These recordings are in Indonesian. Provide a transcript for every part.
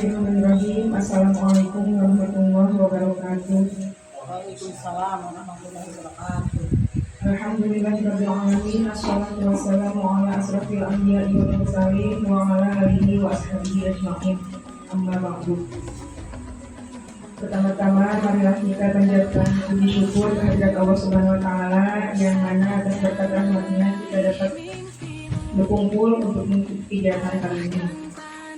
Bismillahirrahmanirrahim. Assalamualaikum warahmatullahi wabarakatuh. Waalaikumsalam warahmatullahi wabarakatuh. Alhamdulillahirabbil alamin. Assalatu wassalamu ala asrofil anbiya'i wal mursalin wa ala alihi wa ashabihi ajma'in. Amma ba'du. Pertama-tama marilah kita panjatkan puji syukur kehadirat Allah Subhanahu wa taala yang mana atas berkat rahmatnya kita dapat berkumpul untuk mengikuti kegiatan kali ini.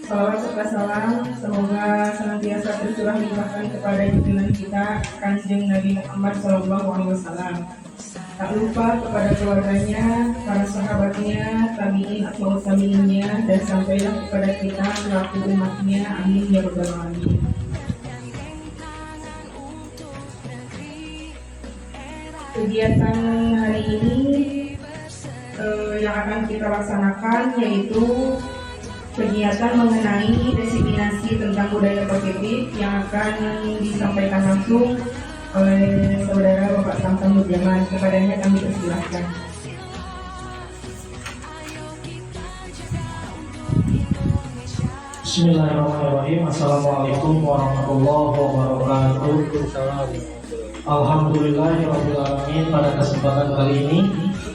Salawat serta salam semoga senantiasa tercurah limpahkan kepada junjungan kita Kanjeng Nabi Muhammad SAW. Tak lupa kepada keluarganya, para sahabatnya, tabi'in atau tabi'innya, dan sampailah kepada kita selaku umatnya. Amin ya rabbal alamin. Kegiatan hari ini yang akan kita laksanakan yaitu kegiatan mengenai diseminasi tentang budaya positif yang akan disampaikan langsung oleh saudara Bapak Samsan Nurjaman. Kepadanya kami persilahkan. Bismillahirrahmanirrahim. Assalamualaikum warahmatullahi wabarakatuh. Alhamdulillahirabbil alamin. Pada kesempatan kali ini,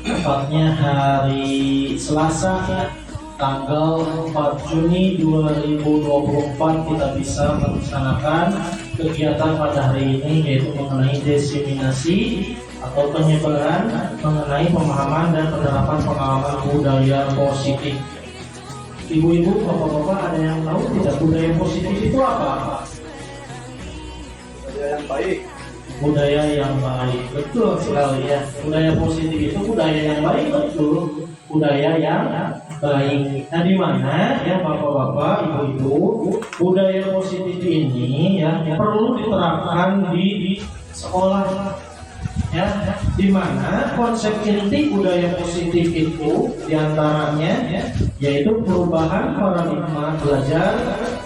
tepatnya hari Selasa, tanggal 4 Juni 2024, kita bisa melaksanakan kegiatan pada hari ini, yaitu mengenai diseminasi atau penyebaran mengenai pemahaman dan penerapan pengalaman budaya positif. Ibu-ibu, bapak-bapak, ada yang tahu tidak budaya positif itu apa? Budaya yang baik. Budaya yang baik, betul sekali ya. Budaya positif itu budaya yang baik, betul. Budaya yang baik. Nah, di mana ya bapak-bapak, ibu-ibu, budaya positif ini ya perlu diterapkan di sekolah. Ya, di mana konsep inti budaya positif itu diantaranya yaitu perubahan paradigma belajar,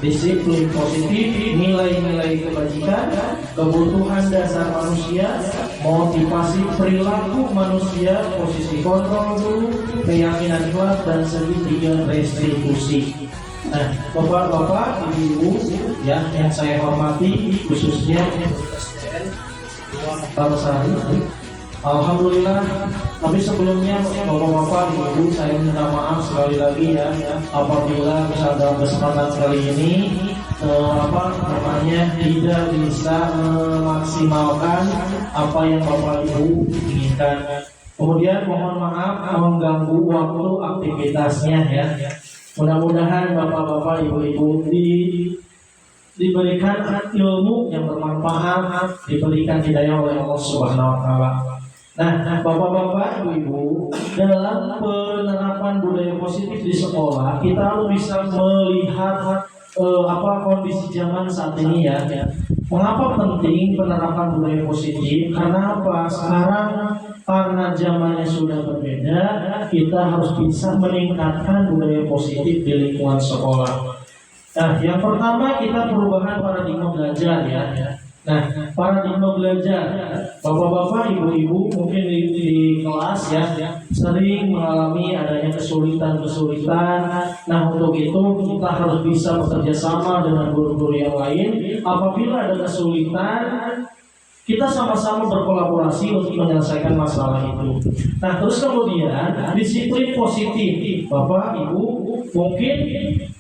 disiplin positif, nilai-nilai kebajikan, kebutuhan dasar manusia, motivasi perilaku manusia, posisi kontrol dulu, keyakinan kuat, dan segitiga restitusi. Nah, bapak-bapak, ibu-ibu ya yang saya hormati, khususnya kalau sehari, alhamdulillah. Tapi sebelumnya bapak-bapak, ibu, saya minta maaf sekali lagi ya apabila misal dalam kesempatan kali ini tidak bisa memaksimalkan apa yang bapak ibu inginkan. Kemudian mohon maaf mengganggu waktu aktivitasnya ya. Mudah-mudahan bapak-bapak, ibu-ibu diberikan ilmu yang bermanfaat, diberikan hidayah oleh Allah Subhanahu wa taala. Nah, bapak-bapak, ibu-ibu, dalam penerapan budaya positif di sekolah, kita harus bisa melihat kondisi zaman saat ini ya. Mengapa penting penerapan budaya positif? Karena apa? Sekarang karena zamannya sudah berbeda, kita harus bisa meningkatkan budaya positif di lingkungan sekolah. Nah, yang pertama kita perubahan paradigma belajar ya. Nah, paradigma belajar, bapak-bapak, ibu-ibu mungkin di kelas ya sering mengalami adanya kesulitan. Nah, untuk itu kita harus bisa bekerja sama dengan guru-guru yang lain. Apabila ada kesulitan, kita sama-sama berkolaborasi untuk menyelesaikan masalah itu. Nah, terus kemudian disiplin positif, bapak, ibu, mungkin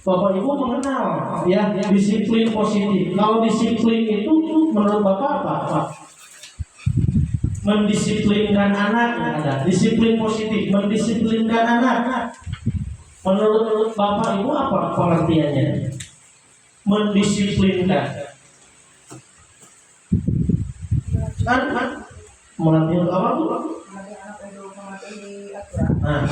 bapak ibu mengenal ya disiplin positif. Kalau disiplin itu menurut bapak apa? Mendisiplinkan anak ada. Disiplin positif, mendisiplinkan anak. Menurut bapak ibu apa pengertiannya? Mendisiplinkan. Kan melatih apa tuh? Nah,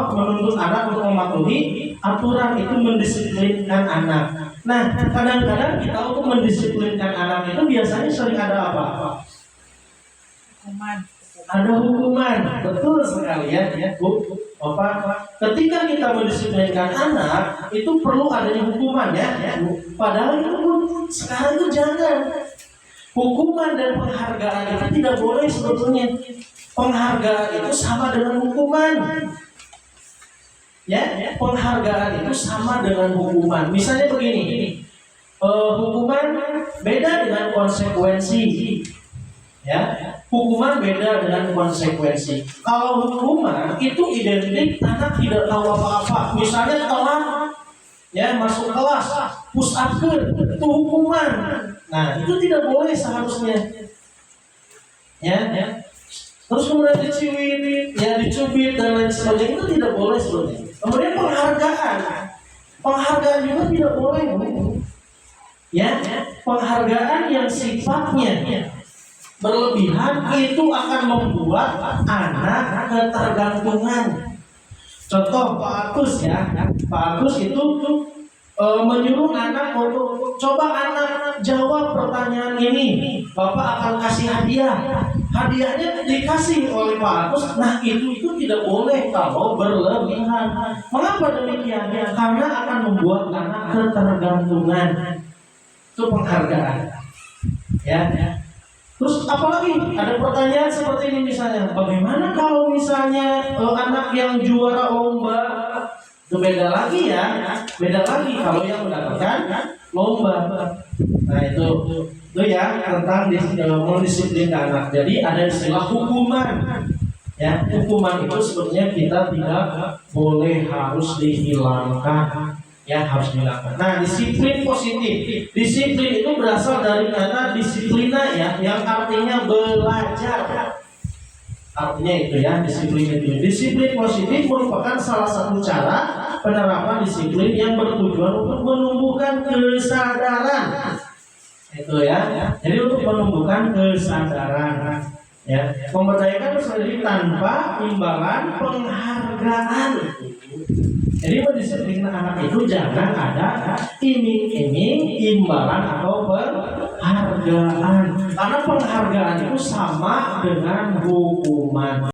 menuntut anak untuk mematuhi aturan, itu mendisiplinkan anak. Nah, kadang-kadang kita untuk mendisiplinkan anak itu biasanya sering ada apa? Ada hukuman, betul sekali ya, Bu, Bapak. Ketika kita mendisiplinkan anak, itu perlu adanya hukuman ya. Padahal itu sekarang itu jangan. Hukuman dan penghargaan itu tidak boleh sebetulnya. Penghargaan itu sama dengan hukuman. Ya, penghargaan itu sama dengan hukuman. Misalnya begini, hukuman beda dengan konsekuensi. Ya, hukuman beda dengan konsekuensi. Kalau hukuman itu identik anak tidak tahu apa-apa. Misalnya telat, ya masuk kelas, push up itu hukuman. Nah, itu tidak boleh seharusnya. Ya. Terus kemudian diciwin, ya dicubit dan lain sebagainya, itu tidak boleh sebenarnya. Kemudian penghargaan juga tidak boleh, ya. Penghargaan yang sifatnya berlebihan itu akan membuat anak ketergantungan. Contoh Pak Agus ya, Pak Agus itu menyuruh anak untuk coba anak jawab pertanyaan ini, Bapak akan kasih hadiah. Hadiahnya dikasih oleh Pak Agus. Nah itu tidak boleh kalau berlebihan. Mengapa demikian? Karena akan membuat anak ketergantungan. Itu penghargaan. Ya. Terus apalagi ada pertanyaan seperti ini misalnya, bagaimana kalau misalnya anak yang juara lomba? Itu beda lagi ya, beda lagi kalau yang mendapatkan lomba. Nah itu ya tentang mendisiplinkan anak. Jadi ada istilah hukuman. Ya, hukuman itu sebenarnya kita tidak boleh, harus dihilangkan. Ya, harus dihilangkan. Nah, disiplin positif. Disiplin itu berasal dari kata disiplina ya, yang artinya belajar. Artinya itu ya, disiplin itu. Disiplin positif merupakan salah satu cara penerapan disiplin yang bertujuan untuk menumbuhkan kesadaran. Itu ya. Jadi untuk menumbuhkan kesadaran, ya, memberdayakan sendiri tanpa imbalan penghargaan. Jadi mendisiplin anak itu jangan ada iming-iming, imbalan atau penghargaan. Karena penghargaan itu sama dengan hukuman.